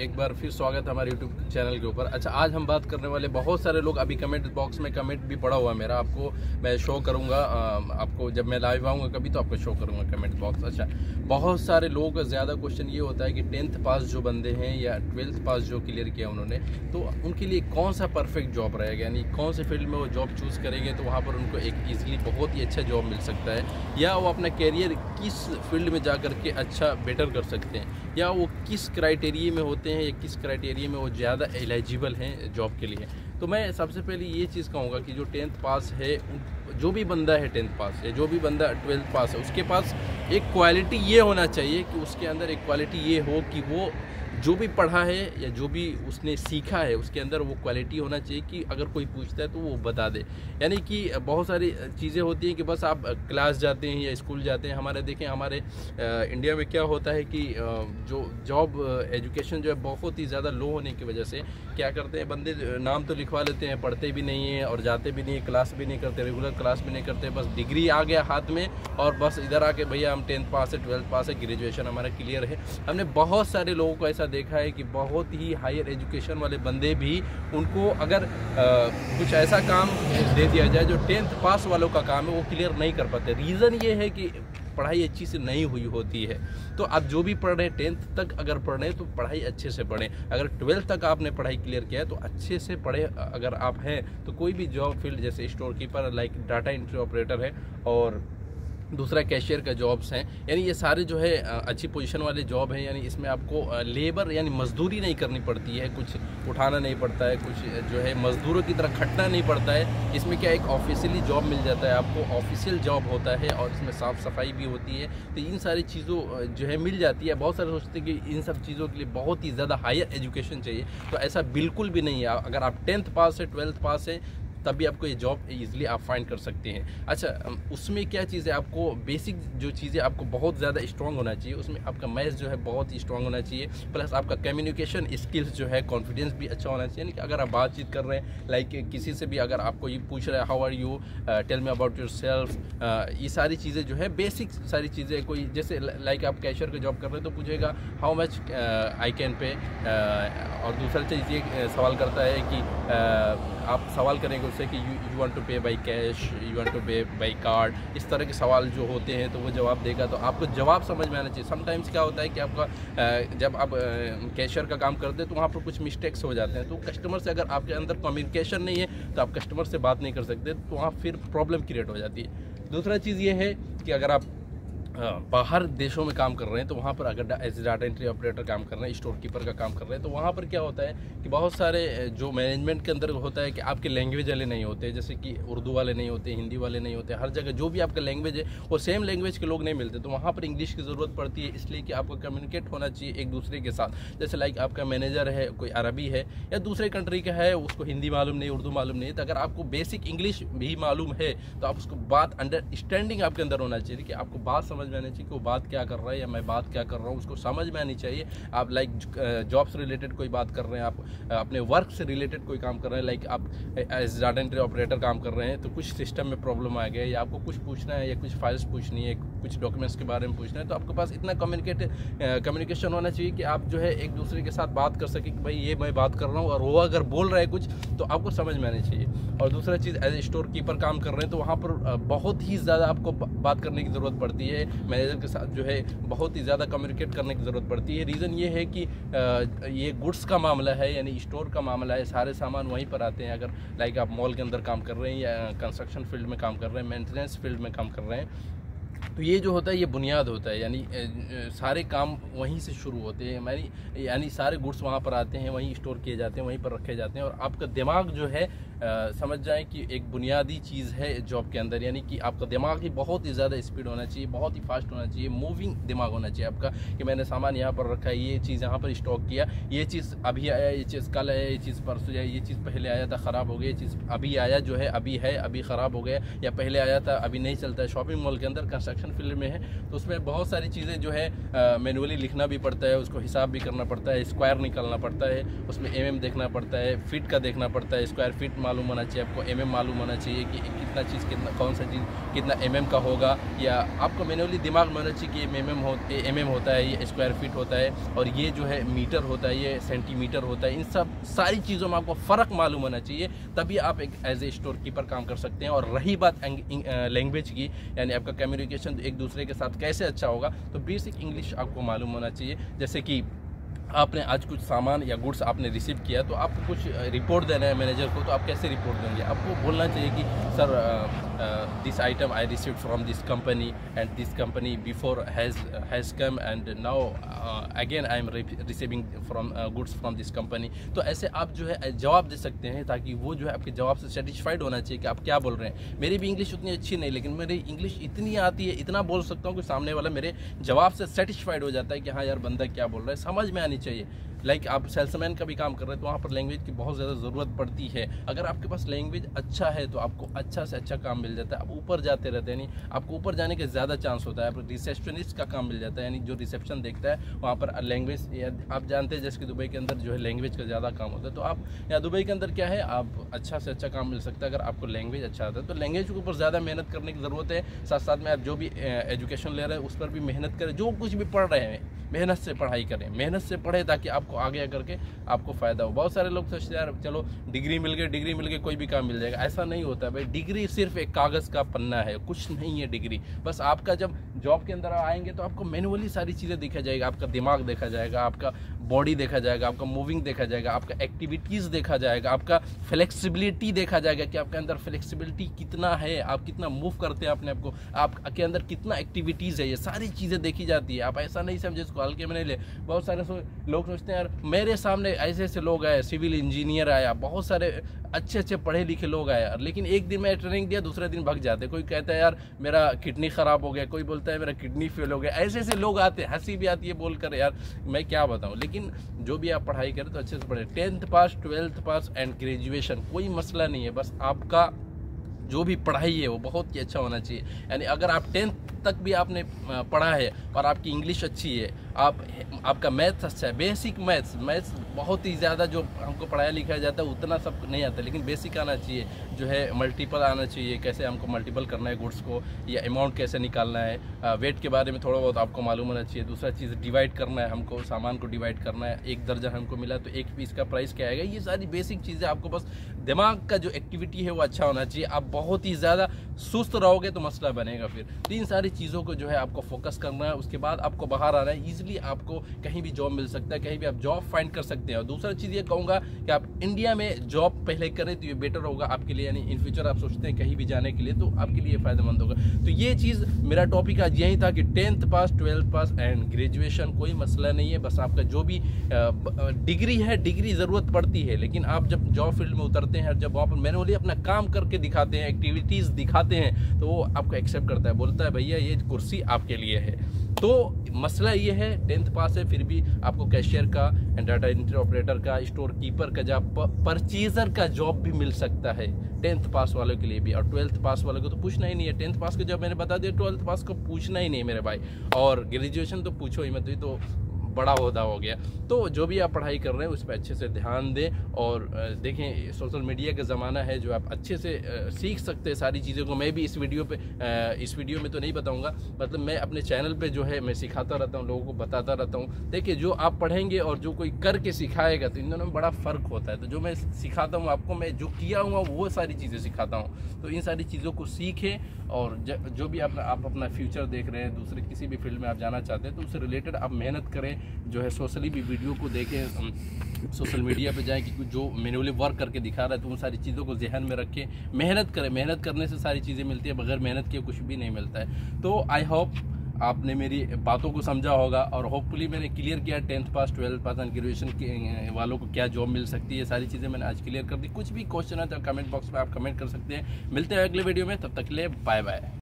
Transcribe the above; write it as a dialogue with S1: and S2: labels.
S1: एक बार फिर स्वागत है हमारे YouTube चैनल के ऊपर। अच्छा, आज हम बात करने वाले, बहुत सारे लोग अभी कमेंट बॉक्स में कमेंट भी पड़ा हुआ है मेरा, आपको मैं शो करूंगा, आपको जब मैं लाइव आऊँगा कभी तो आपको शो करूंगा कमेंट बॉक्स। अच्छा, बहुत सारे लोगों का ज़्यादा क्वेश्चन ये होता है कि 10th पास जो बंदे हैं या 12th पास जो क्लियर किया उन्होंने, तो उनके लिए कौन सा परफेक्ट जॉब रहेगा, यानी कौन से फील्ड में वो जॉब चूज़ करेंगे तो वहाँ पर उनको एक ईजिली बहुत ही अच्छा जॉब मिल सकता है, या वो अपना कैरियर किस फील्ड में जा कर के अच्छा बेटर कर सकते हैं, या वो किस क्राइटेरिया में होते हैं या किस क्राइटेरिया में वो ज़्यादा एलिजिबल हैं जॉब के लिए। तो मैं सबसे पहले ये चीज़ कहूँगा कि जो 10th पास है, जो भी बंदा है 10th पास है, जो भी बंदा 12th पास है, उसके पास एक क्वालिटी ये होना चाहिए कि उसके अंदर एक क्वालिटी ये हो कि वो जो भी पढ़ा है या जो भी उसने सीखा है उसके अंदर वो क्वालिटी होना चाहिए कि अगर कोई पूछता है तो वो बता दे। यानी कि बहुत सारी चीज़ें होती हैं कि बस आप क्लास जाते हैं या स्कूल जाते हैं। हमारे इंडिया में क्या होता है कि जो जॉब एजुकेशन जो है बहुत ही ज़्यादा लो होने की वजह से क्या करते हैं बंदे, नाम तो लिखवा लेते हैं, पढ़ते भी नहीं हैं और जाते भी नहीं, क्लास भी नहीं करते, रेगुलर क्लास भी नहीं करते, बस डिग्री आ गया हाथ में और बस इधर आके भैया हम 10th पास है, 12th पास है, ग्रेजुएशन हमारा क्लियर है। हमने बहुत सारे लोगों को ऐसा देखा है कि बहुत ही हायर एजुकेशन वाले बंदे भी, उनको अगर कुछ ऐसा काम दे दिया जाए जो 10th पास वालों का काम है वो क्लियर नहीं कर पाते। रीज़न ये है कि पढ़ाई अच्छी से नहीं हुई होती है। तो आप जो भी पढ़ रहे हैं 10th तक अगर पढ़ रहे हैं तो पढ़ाई अच्छे से पढ़ें। अगर 12th तक आपने पढ़ाई क्लियर किया है तो अच्छे से पढ़े। अगर आप हैं तो कोई भी जॉब फील्ड जैसे store keeper, like data entry operator है, और दूसरा कैशियर का जॉब्स हैं, यानी ये सारे जो है अच्छी पोजीशन वाले जॉब हैं। यानी इसमें आपको लेबर यानी मजदूरी नहीं करनी पड़ती है, कुछ उठाना नहीं पड़ता है, कुछ जो है मजदूरों की तरह खटना नहीं पड़ता है। इसमें क्या एक ऑफिशियली जॉब मिल जाता है आपको, ऑफिशियल जॉब होता है और इसमें साफ़ सफाई भी होती है। तो इन सारी चीज़ों जो है मिल जाती है। बहुत सारे सोचते हैं कि इन सब चीज़ों के लिए बहुत ही ज़्यादा हायर एजुकेशन चाहिए, तो ऐसा बिल्कुल भी नहीं है। अगर आप 10th पास है, 12th पास है, तभी आपको ये जॉब इजीली आप फाइंड कर सकते हैं। अच्छा, उसमें क्या चीज़ है, आपको बेसिक जो चीज़ें आपको बहुत ज़्यादा स्ट्रॉन्ग होना चाहिए। उसमें आपका मैथ्स जो है बहुत ही स्ट्रॉन्ग होना चाहिए, प्लस आपका कम्युनिकेशन स्किल्स जो है, कॉन्फिडेंस भी अच्छा होना चाहिए। यानी कि अगर आप बातचीत कर रहे हैं, लाइक किसी से भी अगर आपको ये पूछ रहा है how are you, tell me about yourself, ये सारी चीज़ें जो है बेसिक सारी चीज़ें, कोई जैसे लाइक आप कैशियर का जॉब कर रहे हैं तो पूछेगा how much I can pay, और दूसरा चीज़ ये सवाल करता है कि आप सवाल करेंगे उससे कि you want to pay by cash, you want to pay by card, इस तरह के सवाल जो होते हैं तो वो जवाब देगा। तो आपको जवाब समझ में आना चाहिए। समटाइम्स क्या होता है कि आपका जब आप कैशियर का काम करते हैं तो वहाँ पर कुछ मिस्टेक्स हो जाते हैं, तो कस्टमर से अगर आपके अंदर कम्युनिकेशन नहीं है तो आप कस्टमर से बात नहीं कर सकते, तो वहाँ फिर प्रॉब्लम क्रिएट हो जाती है। दूसरा चीज़ ये है कि अगर आप बाहर देशों में काम कर रहे हैं तो वहाँ पर अगर एज डाटा एंट्री ऑपरेटर काम कर रहे हैं, स्टोर कीपर का काम कर रहे हैं, तो वहाँ पर क्या होता है कि बहुत सारे जो मैनेजमेंट के अंदर होता है कि आपके लैंग्वेज वाले नहीं होते, जैसे कि उर्दू वाले नहीं होते, हिंदी वाले नहीं होते। हर जगह जो भी आपका लैंग्वेज है वो सेम लैंग्वेज के लोग नहीं मिलते, तो वहाँ पर इंग्लिश की ज़रूरत पड़ती है, इसलिए कि आपको कम्युनिकेट होना चाहिए एक दूसरे के साथ। जैसे लाइक आपका मैनेजर है, कोई अरबी है या दूसरे कंट्री का है, उसको हिंदी मालूम नहीं, उर्दू मालूम नहीं, तो अगर आपको बेसिक इंग्लिश भी मालूम है तो आप उसको बात अंडरस्टैंडिंग आपके अंदर होना चाहिए कि आपको बात समझ में आनी चाहिए कि वो बात क्या कर रहा है या मैं बात क्या कर रहा हूँ, उसको समझ में आनी चाहिए। आप लाइक जॉब से रिलेटेड कोई बात कर रहे हैं, आप अपने वर्क से रिलेटेड कोई काम कर रहे हैं, लाइक आप एज डाटा एंट्री ऑपरेटर काम कर रहे हैं तो कुछ सिस्टम में प्रॉब्लम आ गया या आपको कुछ पूछना है या कुछ फाइल्स पूछनी है, कुछ डॉक्यूमेंट्स के बारे में पूछना है, तो आपके पास इतना कम्युनिकेशन होना चाहिए कि आप जो है एक दूसरे के साथ बात कर सके कि भाई ये मैं बात कर रहा हूँ और वो अगर बोल रहा है कुछ तो आपको समझ में आनी चाहिए। और दूसरा चीज़, एज ए स्टोर कीपर काम कर रहे हैं तो वहाँ पर बहुत ही ज़्यादा आपको बात करने की ज़रूरत पड़ती है, मैनेजर के साथ जो है बहुत ही ज़्यादा कम्युनिकेट करने की ज़रूरत पड़ती है। रीज़न ये है कि ये गुड्स का मामला है, यानी स्टोर का मामला है, सारे सामान वहीं पर आते हैं। अगर लाइक आप मॉल के अंदर काम कर रहे हैं या कंस्ट्रक्शन फील्ड में काम कर रहे हैं, मेंटेनेंस फील्ड में काम कर रहे हैं, तो ये जो होता है ये बुनियाद होता है, यानी सारे काम वहीं से शुरू होते हैं, यानी सारे गुड्स वहाँ पर आते हैं, वहीं स्टोर किए जाते हैं, वहीं पर रखे जाते हैं। और आपका दिमाग जो है समझ जाएं कि एक बुनियादी चीज़ है जॉब के अंदर, यानी कि आपका दिमाग ही बहुत ही ज़्यादा स्पीड होना चाहिए, बहुत ही फास्ट होना चाहिए, मूविंग दिमाग होना चाहिए आपका कि मैंने सामान यहाँ पर रखा है, ये चीज़ यहाँ पर स्टॉक किया, ये चीज़ अभी आया, ये चीज़ कल आया, ये चीज़ परसों आया, ये चीज़ पहले आया था ख़राब हो गया, ये चीज़ अभी आया जो है अभी ख़राब हो गया, या पहले आया था अभी नहीं चलता है। शॉपिंग मॉल के अंदर कंस्ट्रक्शन फील्ड में है तो उसमें बहुत सारी चीज़ें जो है मैनुअली लिखना भी पड़ता है, उसको हिसाब भी करना पड़ता है, स्क्वायर निकालना पड़ता है, उसमें देखना पड़ता है, फिट का देखना पड़ता है, स्क्वायर फिट मालूम होना चाहिए, आपको mm मालूम होना चाहिए कि कितना चीज़ कितना कौन सा चीज़ कितना mm का होगा, या आपको मैनुअली दिमाग में होना चाहिए कि mm होता है, ये स्क्वायर फीट होता है, और ये जो है मीटर होता है, ये सेंटीमीटर होता है। इन सब सारी चीज़ों में आपको फ़र्क मालूम होना चाहिए, तभी आप एक एज ए स्टोर कीपर काम कर सकते हैं। और रही बात लैंग्वेज की, यानी आपका कम्युनिकेशन एक दूसरे के साथ कैसे अच्छा होगा, तो बेसिक इंग्लिश आपको मालूम होना चाहिए। जैसे कि आपने आज कुछ सामान या गुड्स आपने रिसीव किया, तो आपको कुछ रिपोर्ट देना है मैनेजर को, तो आप कैसे रिपोर्ट देंगे? आपको बोलना चाहिए कि sir this item I received from this company and this company before has come and now again I am receiving from goods from this company. तो ऐसे आप जो है जवाब दे सकते हैं, ताकि वो जो है आपके जवाब से सेटिस्फाइड होना चाहिए कि आप क्या बोल रहे हैं। मेरी भी इंग्लिश उतनी अच्छी नहीं, लेकिन मेरी इंग्लिश इतनी आती है, इतना बोल सकता हूँ कि सामने वाला मेरे जवाब से सेटिस्फाइड हो जाता है कि हाँ यार बंदा क्या बोल रहा है, समझ में आनी चाहिए। लाइक आप सेल्समैन का भी काम कर रहे हैं, तो वहाँ पर लैंग्वेज की बहुत ज़्यादा ज़रूरत पड़ती है। अगर आपके पास लैंग्वेज अच्छा है तो आपको अच्छा से अच्छा काम मिल जाता है, आप ऊपर जाते रहते हैं, यानी आपको ऊपर जाने के ज़्यादा चांस होता है। आप रिसेप्शनिस्ट का काम मिल जाता है, यानी जो रिसेप्शन देखता है वहाँ पर लैंग्वेज, आप जानते हैं जैसे कि दुबई के अंदर जो है लैंग्वेज का ज़्यादा काम होता है। तो आप यहाँ दुबई के अंदर क्या है, आप अच्छा से अच्छा काम मिल सकता है अगर आपको लैंग्वेज अच्छा आता है। तो लैंग्वेज के ऊपर ज़्यादा मेहनत करने की ज़रूरत है। साथ साथ में आप जो भी एजुकेशन ले रहे हैं उस पर भी मेहनत करें, जो कुछ भी पढ़ रहे हैं मेहनत से पढ़ाई करें, मेहनत से पढ़े, ताकि आपको आगे करके आपको फ़ायदा हो। बहुत सारे लोग सोचते हैं यार चलो डिग्री मिल गई कोई भी काम मिल जाएगा, ऐसा नहीं होता भाई। डिग्री सिर्फ एक कागज़ का पन्ना है, कुछ नहीं है डिग्री। बस आपका जब जॉब के अंदर आएंगे तो आपको मैनुअली सारी चीज़ें देखा जाएगा, आपका दिमाग देखा जाएगा, आपका बॉडी देखा जाएगा, आपका मूविंग देखा जाएगा, आपका एक्टिविटीज़ देखा जाएगा, आपका फ्लेक्सिबिलिटी देखा जाएगा कि आपके अंदर फ्लेक्सिबिलिटी कितना है, आप कितना मूव करते हैं अपने आप को, आपके अंदर कितना एक्टिविटीज़ है, ये सारी चीज़ें देखी जाती है। आप ऐसा नहीं समझे इसको हल्के में नहीं ले। बहुत सारे लोग सोचते हैं यार मेरे सामने ऐसे ऐसे लोग आए, सिविल इंजीनियर आया, बहुत सारे अच्छे अच्छे पढ़े लिखे लोग आए यार, लेकिन एक दिन मैं ट्रेनिंग दिया दूसरे दिन भाग जाते। कोई कहता है यार मेरा किडनी ख़राब हो गया, कोई बोलता है मेरा किडनी फेल हो गया। ऐसे ऐसे लोग आते हैं, हंसी भी आती है बोलकर यार मैं क्या बताऊं। लेकिन जो भी आप पढ़ाई करें तो अच्छे से पढ़ें। 10th pass 12th pass and graduation कोई मसला नहीं है, बस आपका जो भी पढ़ाई है वो बहुत ही अच्छा होना चाहिए। यानी अगर आप 10th तक भी आपने पढ़ा है और आपकी इंग्लिश अच्छी है, आपका मैथ्स अच्छा है, बेसिक मैथ्स बहुत ही ज़्यादा जो हमको पढ़ाया लिखाया जाता है उतना सब नहीं आता, लेकिन बेसिक आना चाहिए, जो है मल्टीपल आना चाहिए, कैसे हमको मल्टीपल करना है गुड्स को, या अमाउंट कैसे निकालना है, वेट के बारे में थोड़ा बहुत आपको मालूम होना चाहिए। दूसरा चीज़ डिवाइड करना है, हमको सामान को डिवाइड करना है, 1 दर्जन हमको मिला तो 1 पीस का प्राइस क्या आएगा। ये सारी बेसिक चीज़ें आपको, बस दिमाग का जो एक्टिविटी है वो अच्छा होना चाहिए। आप बहुत ही ज़्यादा सुस्त रहोगे तो मसला बनेगा फिर। तो इन सारी चीज़ों को जो है आपको फोकस करना है, उसके बाद आपको बाहर आना है। ईजिली आपको कहीं भी जॉब मिल सकता है, कहीं भी आप जॉब फाइंड कर सकते हैं। और दूसरा चीज़ ये कहूँगा कि आप इंडिया में जॉब पहले करें तो ये बेटर होगा आपके लिए, यानी इन फ्यूचर आप सोचते हैं कहीं भी जाने के लिए तो आपके लिए फ़ायदेमंद होगा। तो ये चीज़ मेरा टॉपिक आज यही था कि 10th pass 12th pass and graduation कोई मसला नहीं है। बस आपका जो भी डिग्री है, डिग्री ज़रूरत पड़ती है, लेकिन आप जब जॉब फील्ड में उतरते हैं, जब वहाँ पर मैनुअली अपना काम करके दिखाते हैं, एक्टिविटीज़ दिखाते हैं, तो वो आपको एक्सेप्ट करता है, बोलता है भैया ये कुर्सी आपके लिए है। तो मसला ये है 10th पास है फिर भी आपको कैशियर का, डाटा एंट्री ऑपरेटर का, स्टोर कीपर का, जब परचेजर का जॉब भी मिल सकता है 10th पास वालों के लिए भी। और 12th पास वालों को तो पूछना ही नहीं है। 10th पास को जब मैंने बता दिया, 12th पास को पूछना ही नहीं है मेरे भाई। और ग्रेजुएशन तो पूछो ही मत, तो बड़ा ओहदा हो गया। तो जो भी आप पढ़ाई कर रहे हैं उस पर अच्छे से ध्यान दें। और देखें सोशल मीडिया का ज़माना है जो आप अच्छे से सीख सकते हैं सारी चीज़ों को। मैं भी इस वीडियो में तो नहीं बताऊंगा, मतलब मैं अपने चैनल पे जो है मैं सिखाता रहता हूं, लोगों को बताता रहता हूं। देखिए जो आप पढ़ेंगे और जो कोई करके सिखाएगा तो इन दोनों में बड़ा फ़र्क होता है। तो जो मैं सिखाता हूँ आपको, मैं जो किया हुआ वो सारी चीज़ें सिखाता हूँ। तो इन सारी चीज़ों को सीखें। और जो भी आप अपना फ्यूचर देख रहे हैं, दूसरे किसी भी फील्ड में आप जाना चाहते हैं तो उससे रिलेटेड आप मेहनत करें। जो है सोशली भी वीडियो को देखें, सोशल मीडिया पे जाएं कि जो मैनुअली वर्क करके दिखा रहा है तो उन सारी चीज़ों को ध्यान में रखें, मेहनत करें। मेहनत करने से सारी चीज़ें मिलती है, बगैर मेहनत के कुछ भी नहीं मिलता है। तो आई होप आपने मेरी बातों को समझा होगा और होपफुली मैंने क्लियर किया 10th pass 12th pass and graduation के वालों को क्या जॉब मिल सकती है। सारी चीज़ें मैंने आज क्लियर कर दी। कुछ भी क्वेश्चन है तो कमेंट बॉक्स में आप कमेंट कर सकते हैं। मिलते हैं अगले वीडियो में, तब तक के लिए बाय बाय।